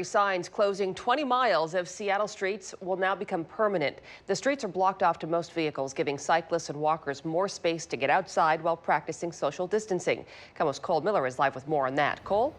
Signs closing 20 miles of Seattle streets will now become permanent. The streets are blocked off to most vehicles, giving cyclists and walkers more space to get outside while practicing social distancing. KOMO's Cole Miller is live with more on that. Cole?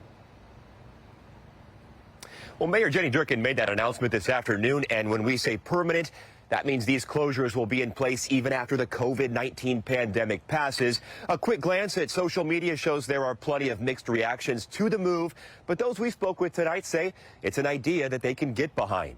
Well, Mayor Jenny Durkan made that announcement this afternoon, and when we say permanent, that means these closures will be in place even after the COVID-19 pandemic passes. A quick glance at social media shows there are plenty of mixed reactions to the move, but those we spoke with tonight say it's an idea that they can get behind.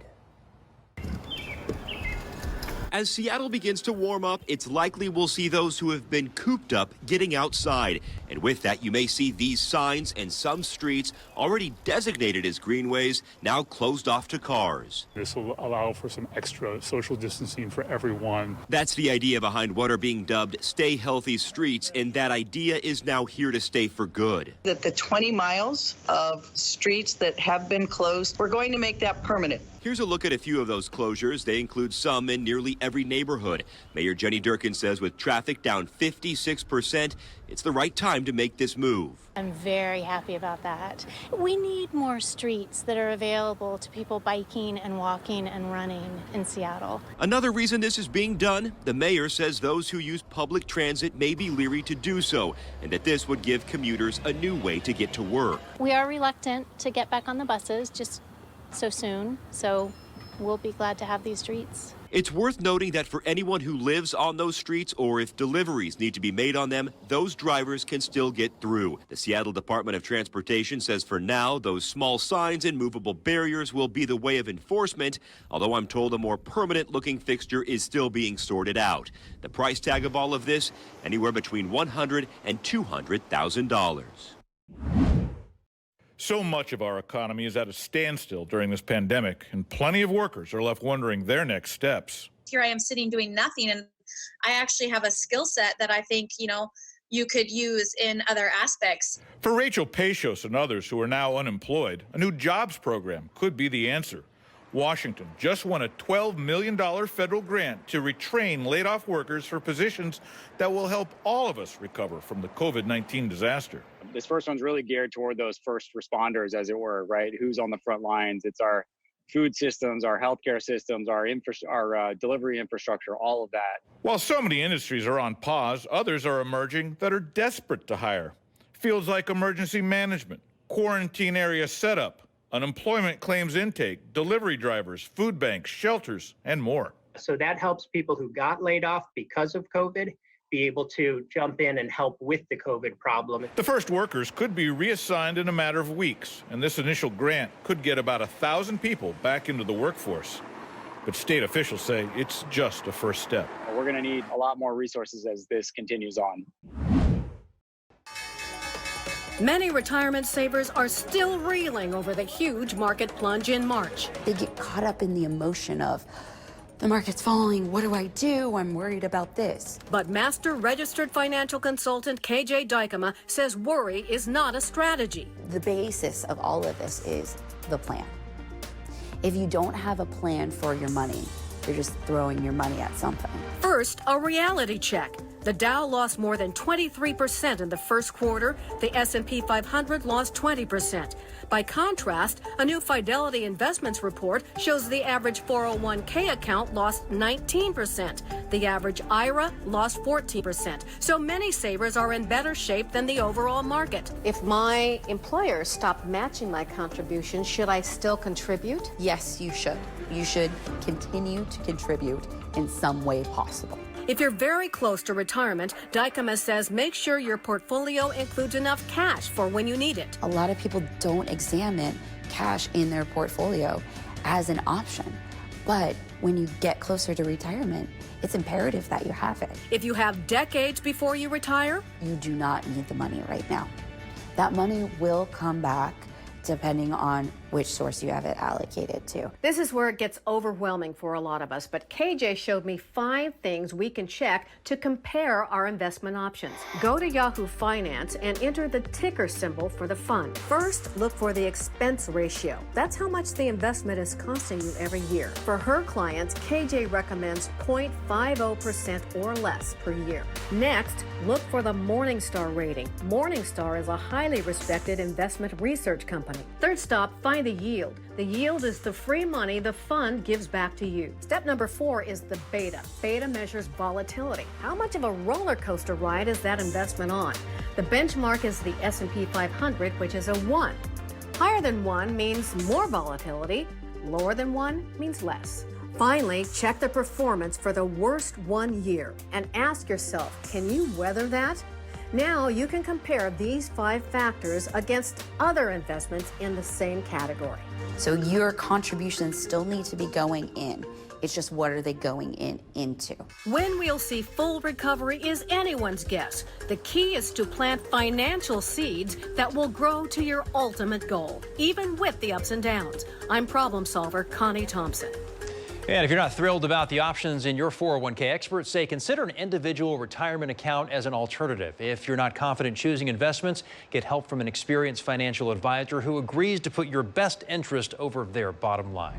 As Seattle begins to warm up, it's likely we'll see those who have been cooped up getting outside. And with that, you may see these signs and some streets already designated as greenways now closed off to cars. This will allow for some extra social distancing for everyone. That's the idea behind what are being dubbed Stay Healthy Streets, and that idea is now here to stay for good. That the 20 miles of streets that have been closed, we're going to make that permanent. Here's a look at a few of those closures. They include some in nearly every neighborhood. Mayor Jenny Durkan says with traffic down 56%, it's the right time to make this move. I'm very happy about that. We need more streets that are available to people biking and walking and running in Seattle. Another reason this is being done, the mayor says those who use public transit may be leery to do so, and that this would give commuters a new way to get to work. We are reluctant to get back on the buses just so soon, so we'll be glad to have these streets. It's worth noting that for anyone who lives on those streets, or if deliveries need to be made on them, those drivers can still get through. The Seattle Department of Transportation says for now, those small signs and movable barriers will be the way of enforcement, although I'm told a more permanent looking fixture is still being sorted out. The price tag of all of this, anywhere between $100,000 and $200,000. So much of our economy is at a standstill during this pandemic, and plenty of workers are left wondering their next steps. Here I am sitting doing nothing, and I actually have a skill set that I think, you could use in other aspects. For Rachel Pachos and others who are now unemployed, a new jobs program could be the answer. Washington just won a $12 million federal grant to retrain laid-off workers for positions that will help all of us recover from the COVID-19 disaster. This first one's really geared toward those first responders, as it were, right? Who's on the front lines? It's our food systems, our healthcare systems, our delivery infrastructure, all of that. While so many industries are on pause, others are emerging that are desperate to hire. Fields like emergency management, quarantine area setup, unemployment claims intake, delivery drivers, food banks, shelters, and more. So that helps people who got laid off because of COVID be able to jump in and help with the COVID problem. The first workers could be reassigned in a matter of weeks, and this initial grant could get about 1,000 people back into the workforce. But state officials say it's just a first step. We're going to need a lot more resources as this continues on. Many retirement savers are still reeling over the huge market plunge in March. They get caught up in the emotion of, the market's falling, what do? I'm worried about this. But Master Registered Financial Consultant KJ Yakima says worry is not a strategy. The basis of all of this is the plan. If you don't have a plan for your money, you're just throwing your money at something. First, a reality check. The Dow lost more than 23% in the first quarter. The S&P 500 lost 20%. By contrast, a new Fidelity Investments report shows the average 401k account lost 19%. The average IRA lost 14%. So many savers are in better shape than the overall market. If my employer stopped matching my contributions, should I still contribute? Yes, you should. You should continue to contribute in some way possible. If you're very close to retirement, Yakima says make sure your portfolio includes enough cash for when you need it. A lot of people don't examine cash in their portfolio as an option. But when you get closer to retirement, it's imperative that you have it. If you have decades before you retire, you do not need the money right now. That money will come back depending on which source you have it allocated to. This is where it gets overwhelming for a lot of us, but KJ showed me 5 things we can check to compare our investment options. Go to Yahoo Finance and enter the ticker symbol for the fund. First, look for the expense ratio. That's how much the investment is costing you every year. For her clients, KJ recommends 0.50% or less per year. Next, look for the Morningstar rating. Morningstar is a highly respected investment research company. money. Third stop, find the yield. The yield is the free money the fund gives back to you. Step number 4 is the beta. Beta measures volatility. How much of a roller coaster ride is that investment on? The benchmark is the S&P 500, which is a 1. Higher than 1 means more volatility. Lower than 1 means less. Finally, check the performance for the worst 1 year and ask yourself, can you weather that? Now you can compare these 5 factors against other investments in the same category. So your contributions still need to be going in. It's just what are they going into? When we'll see full recovery is anyone's guess. The key is to plant financial seeds that will grow to your ultimate goal, even with the ups and downs. I'm problem solver Connie Thompson. And if you're not thrilled about the options in your 401k, experts say consider an individual retirement account as an alternative. If you're not confident choosing investments, get help from an experienced financial advisor who agrees to put your best interest over their bottom line.